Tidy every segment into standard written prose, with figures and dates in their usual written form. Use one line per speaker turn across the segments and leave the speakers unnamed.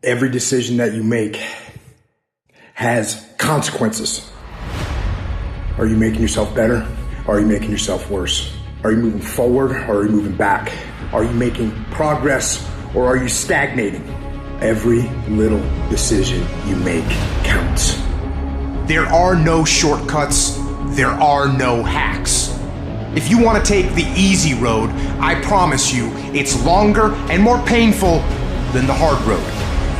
Every decision that you make has consequences. Are you making yourself better? Or are you making yourself worse? Are you moving forward or are you moving back? Are you making progress or are you stagnating? Every little decision you make counts.
There are no shortcuts. There are no hacks. If you want to take the easy road, I promise you it's longer and more painful than the hard road.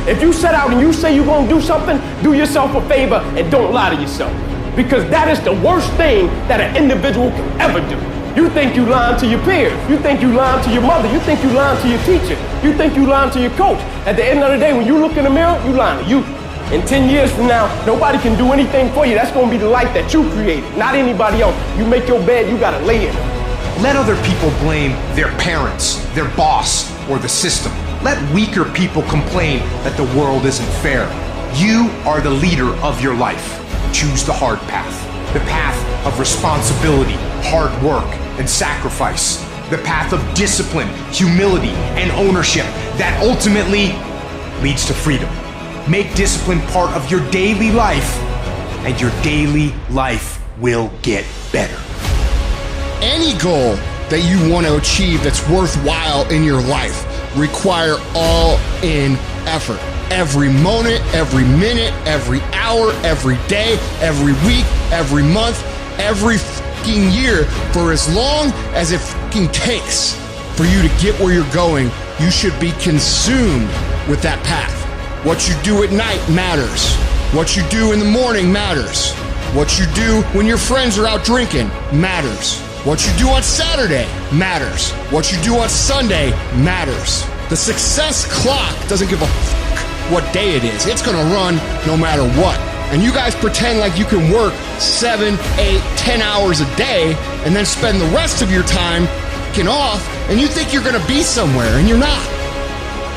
If you set out and you say you're going to do something, do yourself a favor and don't lie to yourself. Because that is the worst thing that an individual can ever do. You think you lying to your peers. You think you lying to your mother. You think you lying to your teacher. You think you lying to your coach. At the end of the day, when you look in the mirror, you lying to you. In 10 years from now, nobody can do anything for you. That's going to be the life that you created, not anybody else. You make your bed, you got to lay in it.
Let other people blame their parents, their boss, or the system. Let weaker people complain that the world isn't fair. You are the leader of your life. Choose the hard path. The path of responsibility, hard work, and sacrifice. The path of discipline, humility, and ownership that ultimately leads to freedom. Make discipline part of your daily life, and your daily life will get better.
Any goal that you want to achieve that's worthwhile in your life require all-in effort. Every moment, every minute, every hour, every day, every week, every month, every fucking year, for as long as it fucking takes for you to get where you're going, you should be consumed with that path. What you do at night matters. What you do in the morning matters. What you do when your friends are out drinking matters. What you do on Saturday matters. What you do on Sunday matters. The success clock doesn't give a fuck what day it is. It's gonna run no matter what. And you guys pretend like you can work 7, 8, 10 hours a day and then spend the rest of your time f***ing off, and you think you're gonna be somewhere, and you're not.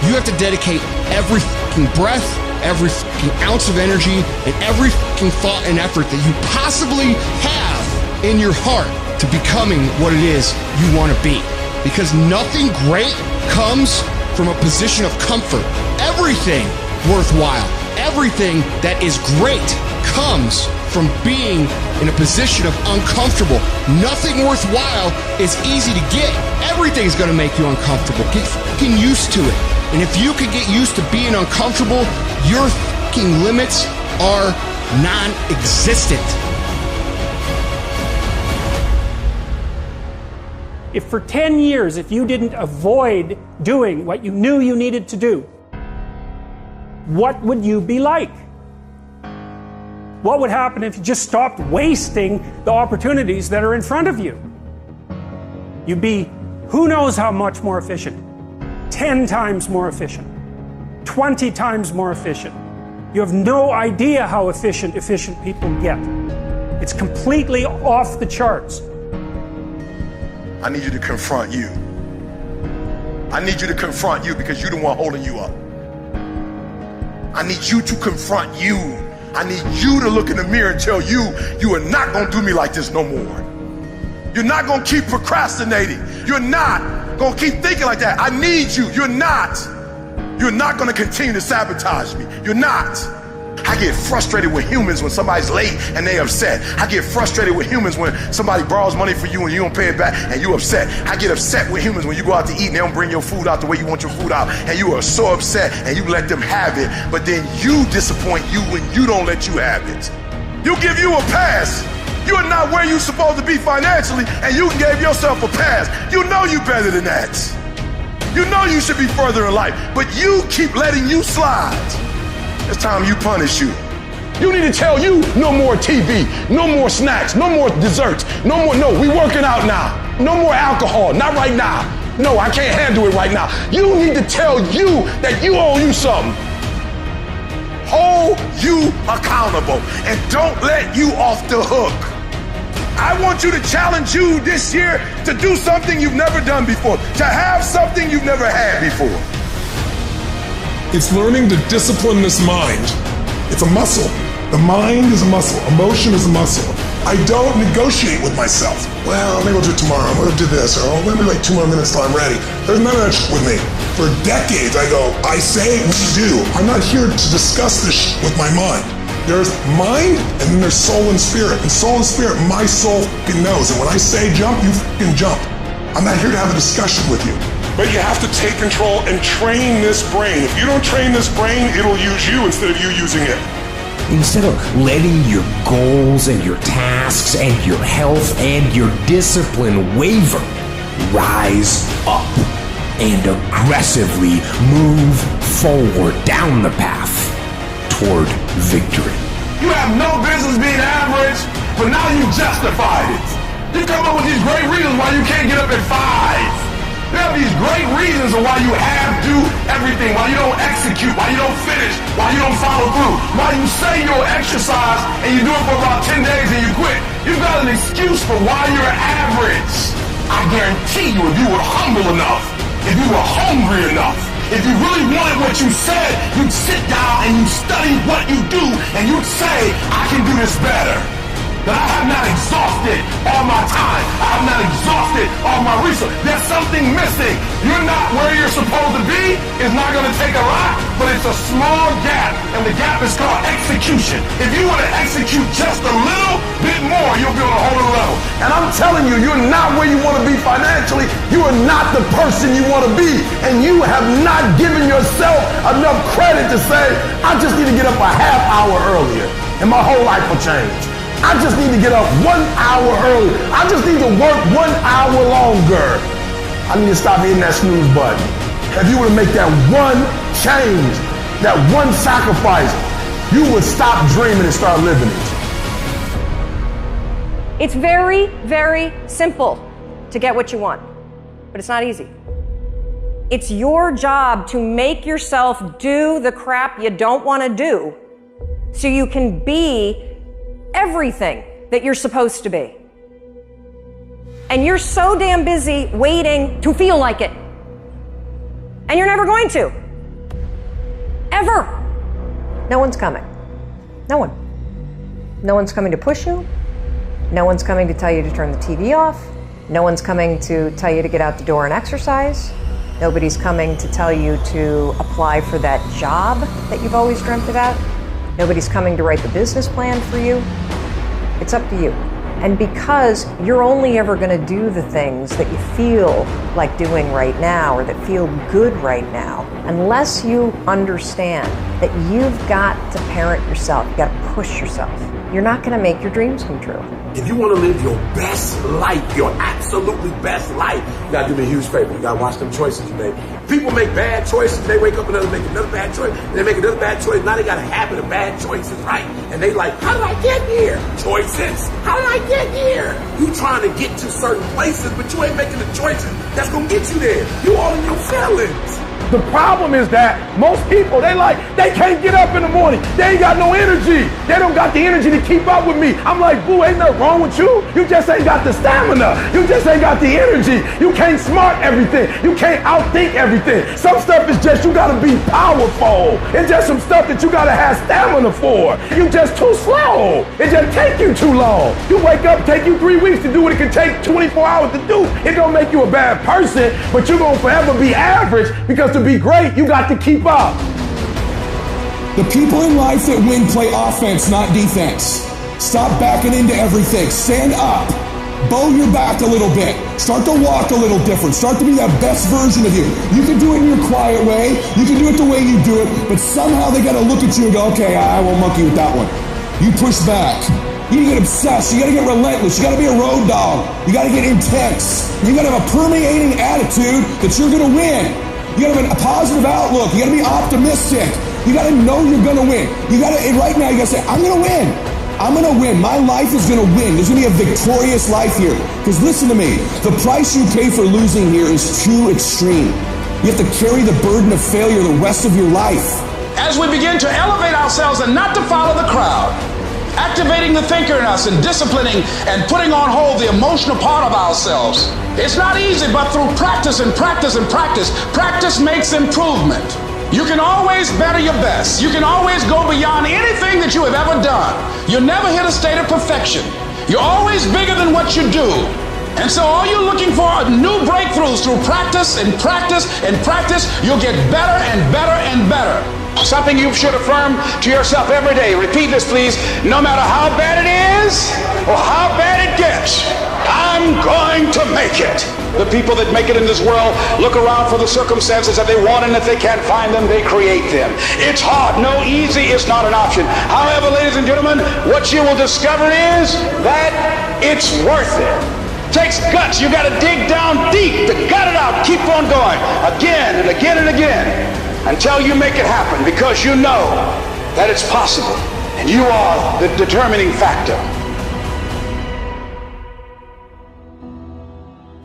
You have to dedicate every f***ing breath, every f***ing ounce of energy, and every f***ing thought and effort that you possibly have in your heart to becoming what it is you want to be. Because nothing great comes from a position of comfort. Everything worthwhile, everything that is great comes from being in a position of uncomfortable. Nothing worthwhile is easy to get. Everything's gonna make you uncomfortable. Get fucking used to it. And if you can get used to being uncomfortable, your fucking limits are non-existent.
If for 10 years, if you didn't avoid doing what you knew you needed to do, what would you be like? What would happen if you just stopped wasting the opportunities that are in front of you? You'd be who knows how much more efficient. 10 times more efficient. 20 times more efficient. You have no idea how efficient people get. It's completely off the charts.
I need you to confront you. I need you to confront you because you're the one holding you up. I need you to confront you. I need you to look in the mirror and tell you, you are not gonna do me like this no more. You're not gonna keep procrastinating. You're not gonna keep thinking like that. I need you. You're not. You're not gonna continue to sabotage me. You're not. I get frustrated with humans when somebody's late and they upset. I get frustrated with humans when somebody borrows money for you and you don't pay it back and you upset. I get upset with humans when you go out to eat and they don't bring your food out the way you want your food out and you are so upset and you let them have it, but then you disappoint you when you don't let you have it. You give you a pass. You are not where you're supposed to be financially and you gave yourself a pass. You know you better than that. You know you should be further in life, but you keep letting you slide. It's time you punish you. You need to tell you no more TV, no more snacks, no more desserts, no we working out now. No more alcohol, not right now. No, I can't handle it right now. You need to tell you that you owe you something. Hold you accountable and don't let you off the hook. I want you to challenge you this year to do something you've never done before, to have something you've never had before.
It's learning to discipline this mind. It's a muscle. The mind is a muscle. Emotion is a muscle.
I don't negotiate with myself. Well, maybe I'll do it tomorrow. I'm gonna do this, or maybe like 2 more minutes till I'm ready. There's none of that shit with me. For decades, I go, I say, we do. I'm not here to discuss this shit with my mind. There's mind, and then there's soul and spirit. And soul and spirit, my soul fucking knows. And when I say jump, you fucking jump. I'm not here to have a discussion with you. But you have to take control and train this brain. If you don't train this brain, it'll use you instead of you using it.
Instead of letting your goals and your tasks and your health and your discipline waver, rise up and aggressively move forward down the path toward victory.
You have no business being average, but now you justified it. You come up with these great reasons why you can't get up at 5. You have these great reasons of why you have to do everything, why you don't execute, why you don't finish, why you don't follow through, why you say you'll exercise and you do it for about 10 days and you quit. You've got an excuse for why you're average. I guarantee you, if you were humble enough, if you were hungry enough, if you really wanted what you said, you'd sit down and you'd study what you do and you'd say, I can do this better. That I have not exhausted all my time. I have not exhausted all my resources. There's something missing. You're not where you're supposed to be. It's not going to take a lot, but it's a small gap, and the gap is called execution. If you want to execute just a little bit more, you'll be on a whole other level. And I'm telling you, you're not where you want to be financially. You are not the person you want to be, and you have not given yourself enough credit to say, I just need to get up a half hour earlier, and my whole life will change. I just need to get up 1 hour early. I just need to work 1 hour longer. I need to stop hitting that snooze button. If you were to make that one change, that one sacrifice, you would stop dreaming and start living it.
It's very, very simple to get what you want, but it's not easy. It's your job to make yourself do the crap you don't want to do so you can be everything that you're supposed to be. And you're so damn busy waiting to feel like it. And you're never going to. Ever. No one's coming. No one. No one's coming to push you. No one's coming to tell you to turn the TV off. No one's coming to tell you to get out the door and exercise. Nobody's coming to tell you to apply for that job that you've always dreamt about. Nobody's coming to write the business plan for you. It's up to you. And because you're only ever going to do the things that you feel like doing right now or that feel good right now, unless you understand that you've got to parent yourself, you've got to push yourself, you're not going to make your dreams come true.
If you want to live your best life, your absolutely best life, you got to do me a huge favor. You got to watch them choices you make. People make bad choices. They wake up and they make another bad choice. And they make another bad choice. Now they got a habit of bad choices, right? And they like, how did I get here? Choices. How did I get here? You trying to get to certain places, but you ain't making the choices that's going to get you there. You all in your feelings.
The problem is that most people, they can't get up in the morning. They ain't got no energy. They don't got the energy to keep up with me. I'm like, boo, ain't nothing wrong with you. You just ain't got the stamina. You just ain't got the energy. You can't smart everything. You can't outthink everything. Some stuff is just, you gotta be powerful. It's just some stuff that you gotta have stamina for. You just too slow. It just take you too long. You wake up, take you 3 weeks to do what it can take 24 hours to do. It don't make you a bad person, but you're gonna forever be average because to be great, you got to keep up.
The people in life that win play offense, not defense. Stop backing into everything. Stand up. Bow your back a little bit. Start to walk a little different. Start to be that best version of you. You can do it in your quiet way. You can do it the way you do it, but somehow they got to look at you and go, okay, I won't monkey with that one. You push back. You gotta get obsessed. You gotta get relentless. You gotta be a road dog. You gotta get intense. You gotta have a permeating attitude that you're gonna win. You gotta have a positive outlook. You gotta be optimistic. You gotta know you're gonna win. You gotta, right now, you gotta say, I'm gonna win. I'm gonna win. My life is gonna win. There's gonna be a victorious life here. Because listen to me, the price you pay for losing here is too extreme. You have to carry the burden of failure the rest of your life.
As we begin to elevate ourselves and not to follow the crowd, activating the thinker in us and disciplining and putting on hold the emotional part of ourselves. It's not easy, but through practice and practice and practice, practice makes improvement. You can always better your best. You can always go beyond anything that you have ever done. You'll never hit a state of perfection. You're always bigger than what you do. And so all you're looking for are new breakthroughs through practice and practice and practice. You'll get better and better and better. Something you should affirm to yourself every day. Repeat this, please. No matter how bad it is or how bad it gets, I'm going to make it. The people that make it in this world look around for the circumstances that they want, and if they can't find them, they create them. It's hard. No, easy is not an option. However, ladies and gentlemen, what you will discover is that it's worth it. Takes guts. You got to dig down deep to gut it out. Keep on going again and again and again until you make it happen, because you know that it's possible and you are the determining factor.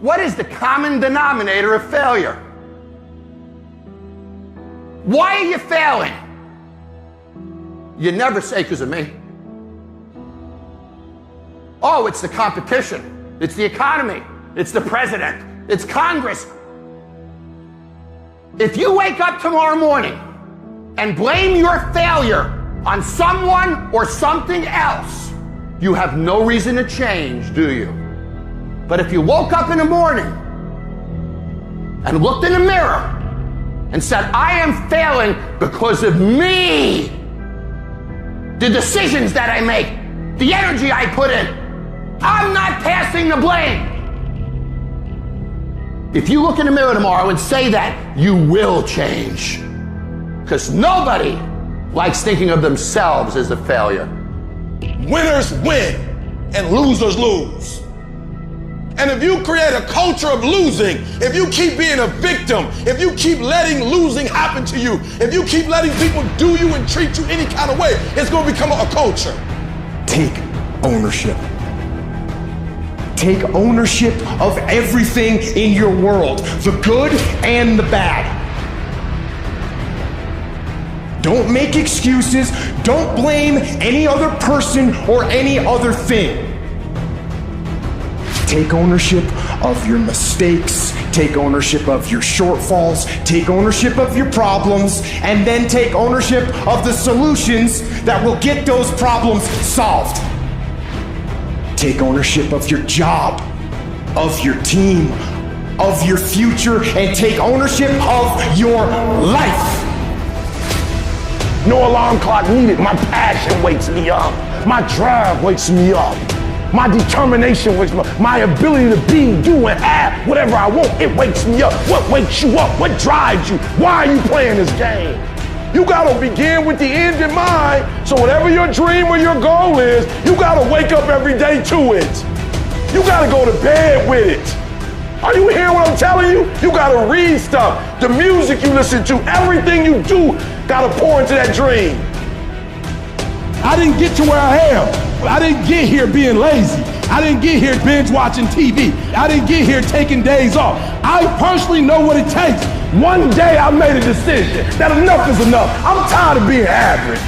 What is the common denominator of failure? Why are you failing? You never say because of me. Oh, it's the competition. It's the economy. It's the president. It's Congress. If you wake up tomorrow morning and blame your failure on someone or something else, you have no reason to change, do you? But if you woke up in the morning and looked in the mirror and said, I am failing because of me, the decisions that I make, the energy I put in, I'm not passing the blame. If you look in the mirror tomorrow and say that, you will change. Because nobody likes thinking of themselves as a failure.
Winners win and losers lose. And if you create a culture of losing, if you keep being a victim, if you keep letting losing happen to you, if you keep letting people do you and treat you any kind of way, it's going to become a culture.
Take ownership. Take ownership of everything in your world, the good and the bad. Don't make excuses. Don't blame any other person or any other thing. Take ownership of your mistakes. Take ownership of your shortfalls. Take ownership of your problems. And then take ownership of the solutions that will get those problems solved. Take ownership of your job, of your team, of your future, and take ownership of your life.
No alarm clock needed. My passion wakes me up. My drive wakes me up. My determination wakes me up. My ability to be, do, and have whatever I want, it wakes me up. What wakes you up? What drives you? Why are you playing this game? You gotta begin with the end in mind, so whatever your dream or your goal is, you gotta wake up every day to it. You gotta go to bed with it. Are you hearing what I'm telling you? You gotta read stuff. The music you listen to, everything you do, gotta pour into that dream.
I didn't get to where I am. I didn't get here being lazy. I didn't get here binge watching TV. I didn't get here taking days off. I personally know what it takes.
One day I made a decision that enough is enough. I'm tired of being average.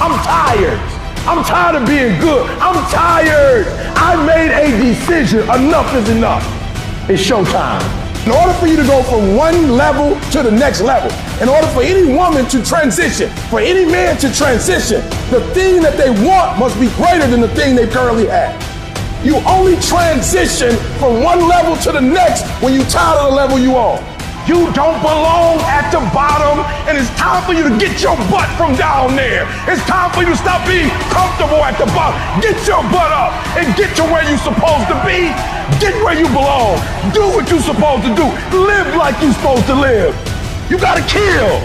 I'm tired. I'm tired of being good. I'm tired. I made a decision. Enough is enough. It's showtime.
In order for you to go from one level to the next level, in order for any woman to transition, for any man to transition, the thing that they want must be greater than the thing they currently have. You only transition from one level to the next when you're tired of the level you on.
You don't belong at the bottom, and it's time for you to get your butt from down there. It's time for you to stop being comfortable at the bottom. Get your butt up and get to where you're supposed to be. Get where you belong. Do what you're supposed to do. Live like you're supposed to live. You gotta kill.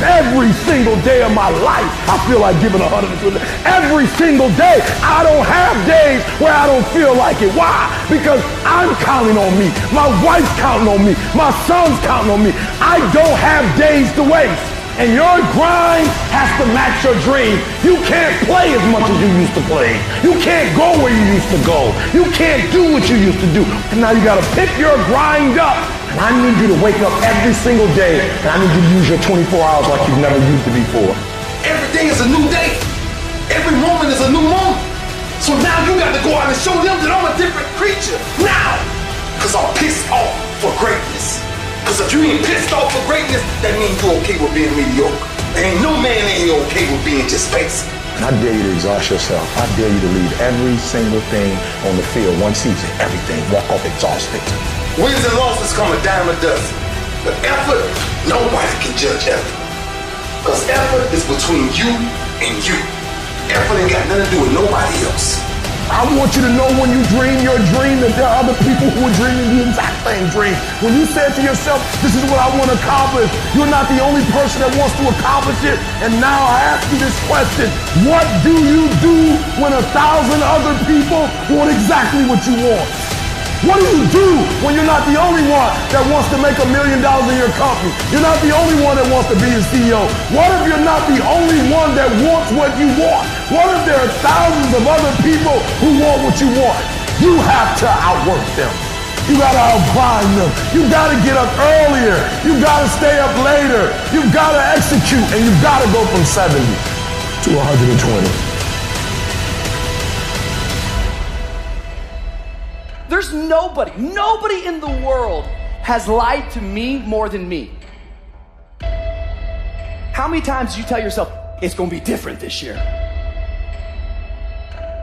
Every single day of my life, I feel like giving 100%. Every single day, I don't have days where I don't feel like it. Why? Because I'm counting on me. My wife's counting on me. My son's counting on me. I don't have days to waste. And your grind has to match your dream. You can't play as much as you used to play. You can't go where you used to go. You can't do what you used to do. And now you gotta pick your grind up. And I need you to wake up every single day, and I need you to use your 24 hours like you've never used it before.
Every day is a new day. Every moment is a new moment. So now you got to go out and show them that I'm a different creature. Now, because I'm pissed off for greatness. Because if you ain't pissed off for greatness, that means you're okay with being mediocre. There ain't no man in here okay with being just basic.
I dare you to exhaust yourself. I dare you to leave every single thing on the field, one season, everything, walk off exhausted.
Wins and losses come a dime a dozen. But effort, nobody can judge effort. Because effort is between you and you. Effort ain't got nothing to do with nobody else.
I want you to know when you dream your dream that there are other people who are dreaming the exact same dream. When you said to yourself, this is what I want to accomplish, you're not the only person that wants to accomplish it. And now I ask you this question, what do you do when 1,000 other people want exactly what you want? What do you do when you're not the only one that wants to make $1 million in your company? You're not the only one that wants to be a CEO. What if you're not the only one that wants what you want? What if there are thousands of other people who want what you want? You have to outwork them. You gotta outgrind them. You gotta get up earlier. You gotta stay up later. You gotta execute, and you gotta go from 70 to 120.
There's nobody in the world has lied to me more than me. How many times did you tell yourself, it's gonna be different this year?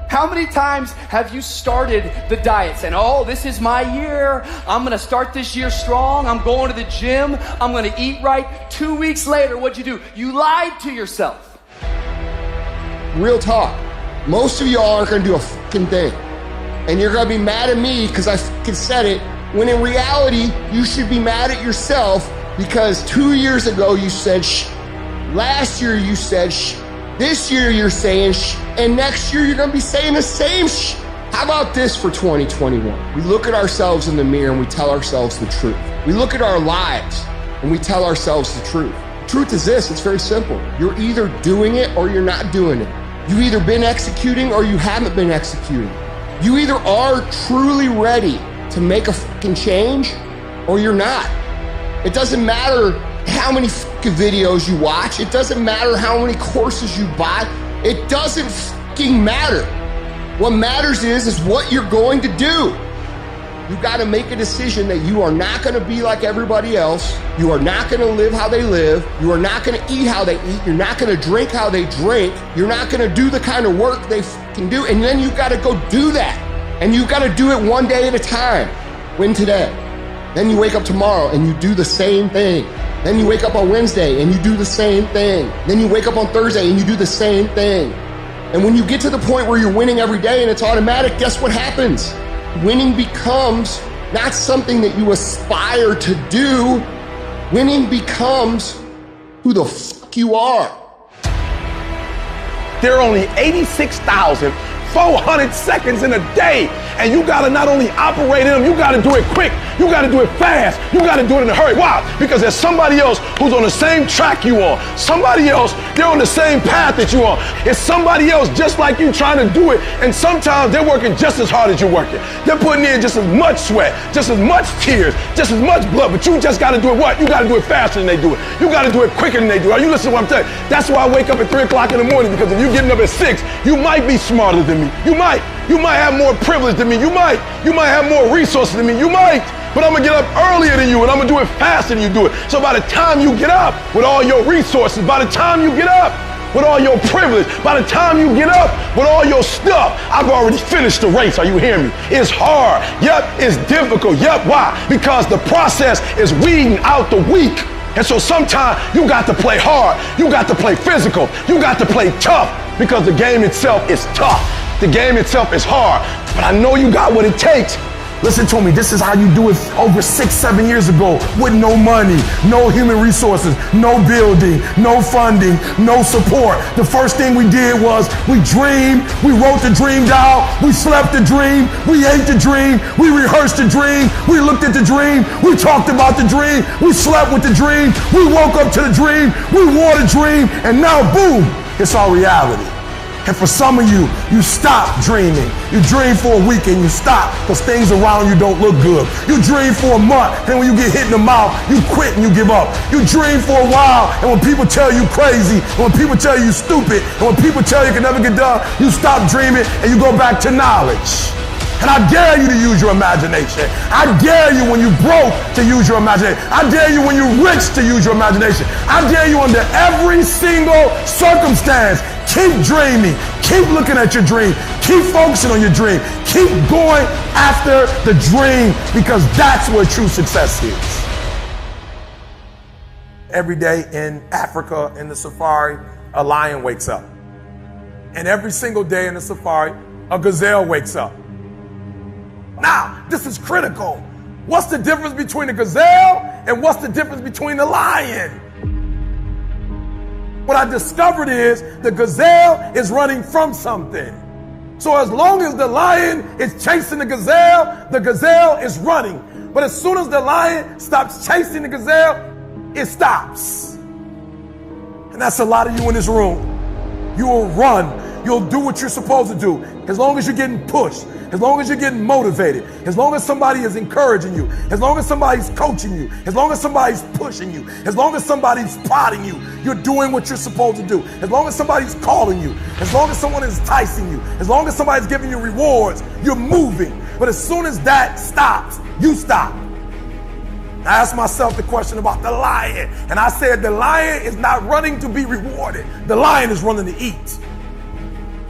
How many times have you started the diet saying, oh, this is my year. I'm gonna start this year strong. I'm going to the gym. I'm gonna eat right. 2 weeks later, what'd you do? You lied to yourself.
Real talk. Most of y'all aren't gonna do a fucking thing. And you're gonna be mad at me because I fucking said it, when in reality, you should be mad at yourself because 2 years ago you said shh. Last year you said shh. This year you're saying shh. And next year you're gonna be saying the same shh. How about this for 2021? We look at ourselves in the mirror and we tell ourselves the truth. We look at our lives and we tell ourselves the truth. The truth is this, it's very simple. You're either doing it or you're not doing it. You've either been executing or you haven't been executing. You either are truly ready to make a fucking change or you're not. It doesn't matter how many fucking videos you watch. It doesn't matter how many courses you buy. It doesn't fucking matter. What matters is what you're going to do. You got to make a decision that you are not going to be like everybody else. You are not going to live how they live. You are not going to eat how they eat. You're not going to drink how they drink. You're not going to do the kind of work they fucking do. And then you got to go do that. And you got to do it one day at a time. Win today. Then you wake up tomorrow and you do the same thing. Then you wake up on Wednesday and you do the same thing. Then you wake up on Thursday and you do the same thing. And when you get to the point where you're winning every day and it's automatic, guess what happens? Winning becomes not something that you aspire to do. Winning becomes who the fuck you are.
There are only 86,400 seconds in a day. And you gotta not only operate in them, you gotta do it quick. You gotta do it fast. You gotta do it in a hurry. Why? Because there's somebody else who's on the same track you on. Somebody else, they're on the same path that you on. It's somebody else just like you trying to do it. And sometimes they're working just as hard as you're working. They're putting in just as much sweat, just as much tears, just as much blood. But you just gotta do it what? You gotta do it faster than they do it. You gotta do it quicker than they do it. Are you listening to what I'm telling you? That's why I wake up at 3 o'clock in the morning, because if you're getting up at 6, you might be smarter than me. You might have more privilege than me. You might have more resources than me. You might. But I'm gonna get up earlier than you and I'm gonna do it faster than you do it. So by the time you get up with all your resources, by the time you get up with all your privilege, by the time you get up with all your stuff, I've already finished the race. Are you hearing me? It's hard. Yep, it's difficult. Yep, why? Because the process is weeding out the weak. And so sometimes you got to play hard. You got to play physical. You got to play tough because the game itself is tough. The game itself is hard. But I know you got what it takes.
Listen to me, this is how you do it over 6-7 years ago with no money, no human resources, no building, no funding, no support. The first thing we did was we dreamed, we wrote the dream down, we slept the dream, we ate the dream, we rehearsed the dream, we looked at the dream, we talked about the dream, we slept with the dream, we woke up to the dream, we wore the dream, and now boom, it's our reality. And for some of you, you stop dreaming. You dream for a week and you stop because things around you don't look good. You dream for a month, and when you get hit in the mouth, you quit and you give up. You dream for a while, and when people tell you crazy, and when people tell you stupid, and when people tell you can never get done, you stop dreaming and you go back to knowledge.
And I dare you to use your imagination. I dare you when you broke to use your imagination. I dare you when you're rich to use your imagination. I dare you under every single circumstance. Keep dreaming. Keep looking at your dream. Keep focusing on your dream. Keep going after the dream, because that's where true success is. Every day in Africa, in the safari, a lion wakes up. And every single day in the safari, a gazelle wakes up. Now, this is critical. What's the difference between a gazelle and what's the difference between the lion? What I discovered is the gazelle is running from something. So as long as the lion is chasing the gazelle is running. But as soon as the lion stops chasing the gazelle, it stops. And that's a lot of you in this room. You will run. You'll do what you're supposed to do. As long as you're getting pushed, as long as you're getting motivated, as long as somebody is encouraging you, as long as somebody's coaching you, as long as somebody's pushing you, as long as somebody's prodding you, you're doing what you're supposed to do. As long as somebody's calling you, as long as someone is enticing you, as long as somebody's giving you rewards, you're moving. But as soon as that stops, you stop. I asked myself the question about the lion, and I said the lion is not running to be rewarded. The lion is running to eat.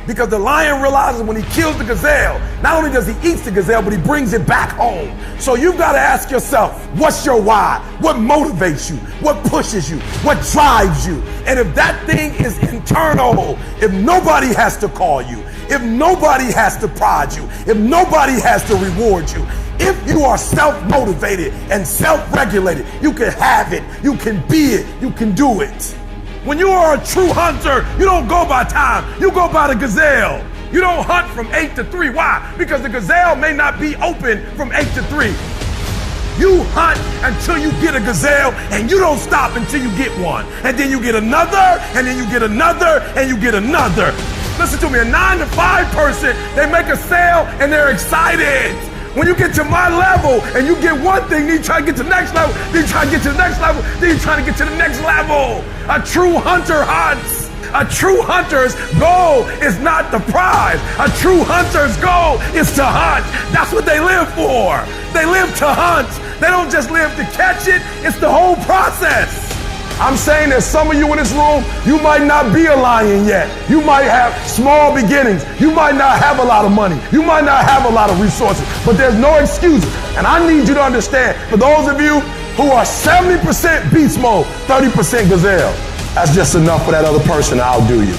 Because the lion realizes when he kills the gazelle, not only does he eat the gazelle, but he brings it back home. So you've got to ask yourself, what's your why? What motivates you? What pushes you? What drives you? And if that thing is internal, if nobody has to call you, if nobody has to prod you, if nobody has to reward you, if you are self-motivated and self-regulated, you can have it, you can be it, you can do it. When you are a true hunter, you don't go by time, you go by the gazelle. You don't hunt from 8 to 3. Why? Because the gazelle may not be open from 8 to 3. You hunt until you get a gazelle, and you don't stop until you get one. And then you get another, and then you get another, and you get another. Listen to me, a 9 to 5 person, they make a sale and they're excited. When you get to my level and you get one thing, then you try to get to the next level, then you try to get to the next level, then you try to get to the next level. A true hunter hunts. A true hunter's goal is not the prize. A true hunter's goal is to hunt. That's what they live for. They live to hunt. They don't just live to catch it. It's the whole process. I'm saying that some of you in this room, you might not be a lion yet. You might have small beginnings. You might not have a lot of money. You might not have a lot of resources, but there's no excuses. And I need you to understand, for those of you who are 70% beast mode, 30% gazelle, that's just enough for that other person to outdo you.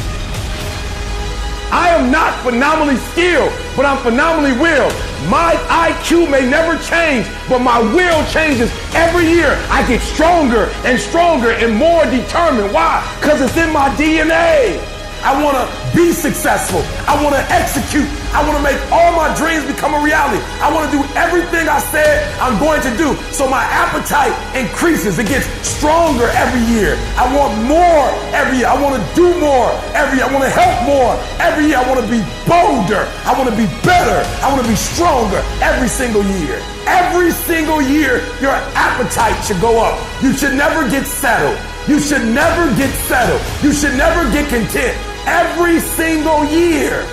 I am not phenomenally skilled, but I'm phenomenally willed. My IQ may never change, but my will changes every year. I get stronger and stronger and more determined. Why? Because it's in my DNA. I want to be successful. I want to execute. I want to make all my dreams become a reality. I want to do everything I said I'm going to do. So my appetite increases. It gets stronger every year. I want more every year. I want to do more every year. I want to help more every year. I want to be bolder. I want to be better. I want to be stronger every single year. Every single year, your appetite should go up. You should never get settled. You should never get settled. You should never get content. Every single year.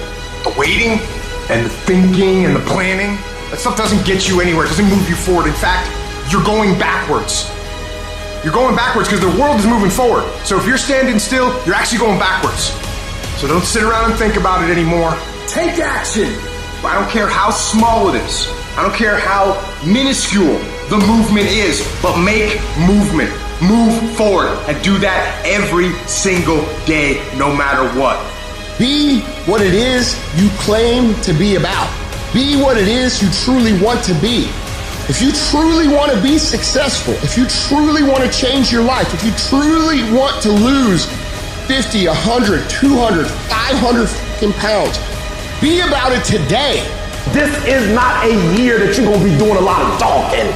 The waiting and the thinking and the planning, that stuff doesn't get you anywhere. It doesn't move you forward. In fact, you're going backwards. You're going backwards because the world is moving forward. So if you're standing still, you're actually going backwards. So don't sit around and think about it anymore. Take action. I don't care how small it is. I don't care how minuscule the movement is, but make movement. Move forward and do that every single day, no matter what.
Be what it is you claim to be about. Be what it is you truly want to be. If you truly want to be successful, if you truly want to change your life, if you truly want to lose 50, 100, 200, 500 pounds, be about it today.
This is not a year that you're going to be doing a lot of talking.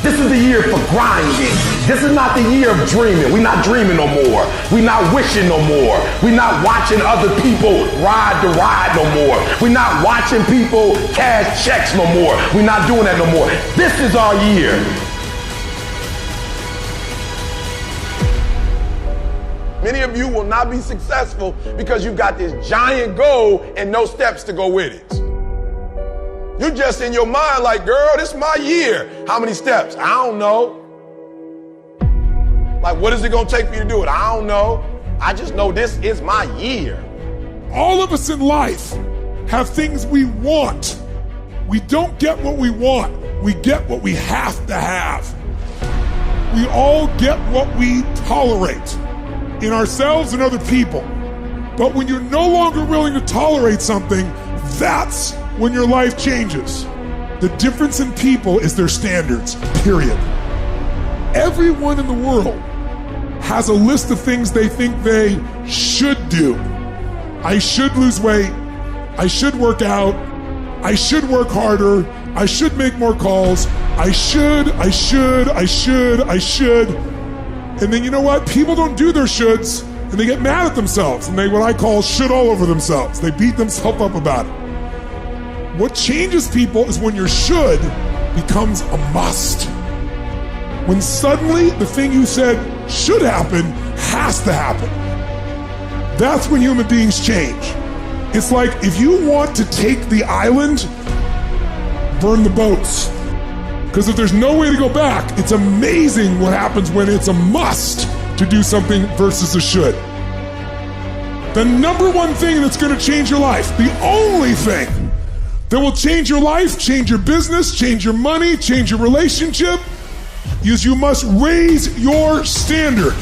This is the year for grinding. This is not the year of dreaming. We're not dreaming no more. We're not wishing no more. We're not watching other people ride the ride no more. We're not watching people cash checks no more. We're not doing that no more. This is our year.
Many of you will not be successful because you got this giant goal and no steps to go with it.
You just in your mind like, girl, this is my year. How many steps? I don't know. Like, what is it gonna take for you to do it? I don't know. I just know this is my year.
All of us in life have things we want. We don't get what we want. We get what we have to have. We all get what we tolerate in ourselves and other people. But when you're no longer willing to tolerate something, that's when your life changes. The difference in people is their standards, period. Everyone in the world has a list of things they think they should do. I should lose weight. I should work out. I should work harder. I should make more calls. I should. And then you know what? People don't do their shoulds and they get mad at themselves and they what I call should all over themselves. They beat themselves up about it. What changes people is when your should becomes a must. When suddenly the thing you said should happen has to happen. That's when human beings change. It's like if you want to take the island, burn the boats. Because if there's no way to go back, it's amazing what happens when it's a must to do something versus a should. The number one thing that's going to change your life, the only thing that will change your life, change your business, change your money, change your relationship, is you must raise your standard.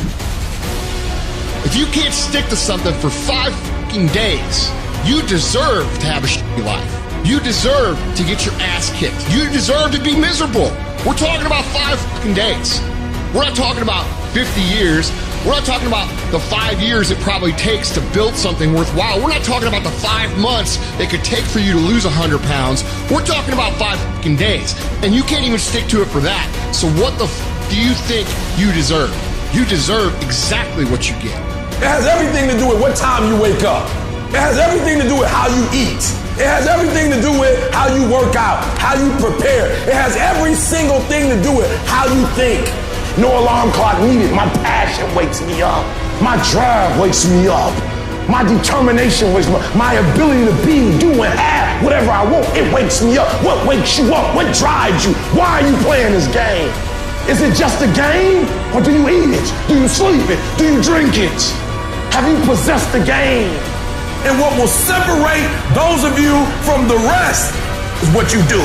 If you can't stick to something for 5 fucking days, you deserve to have a shitty life. You deserve to get your ass kicked. You deserve to be miserable. We're talking about 5 fucking days. We're not talking about 50 years. We're not talking about the 5 years it probably takes to build something worthwhile. We're not talking about the 5 months it could take for you to lose 100 pounds. We're talking about 5 fucking days. And you can't even stick to it for that. So what the do you think you deserve? You deserve exactly what you get.
It has everything to do with what time you wake up. It has everything to do with how you eat. It has everything to do with how you work out, how you prepare. It has every single thing to do with how you think. No alarm clock needed. My passion wakes me up. My drive wakes me up. My determination wakes me up. My ability to be, do, and have whatever I want, it wakes me up. What wakes you up? What drives you? Why are you playing this game? Is it just a game? Or do you eat it? Do you sleep it? Do you drink it? Have you possessed the game? And what will separate those of you from the rest is what you do.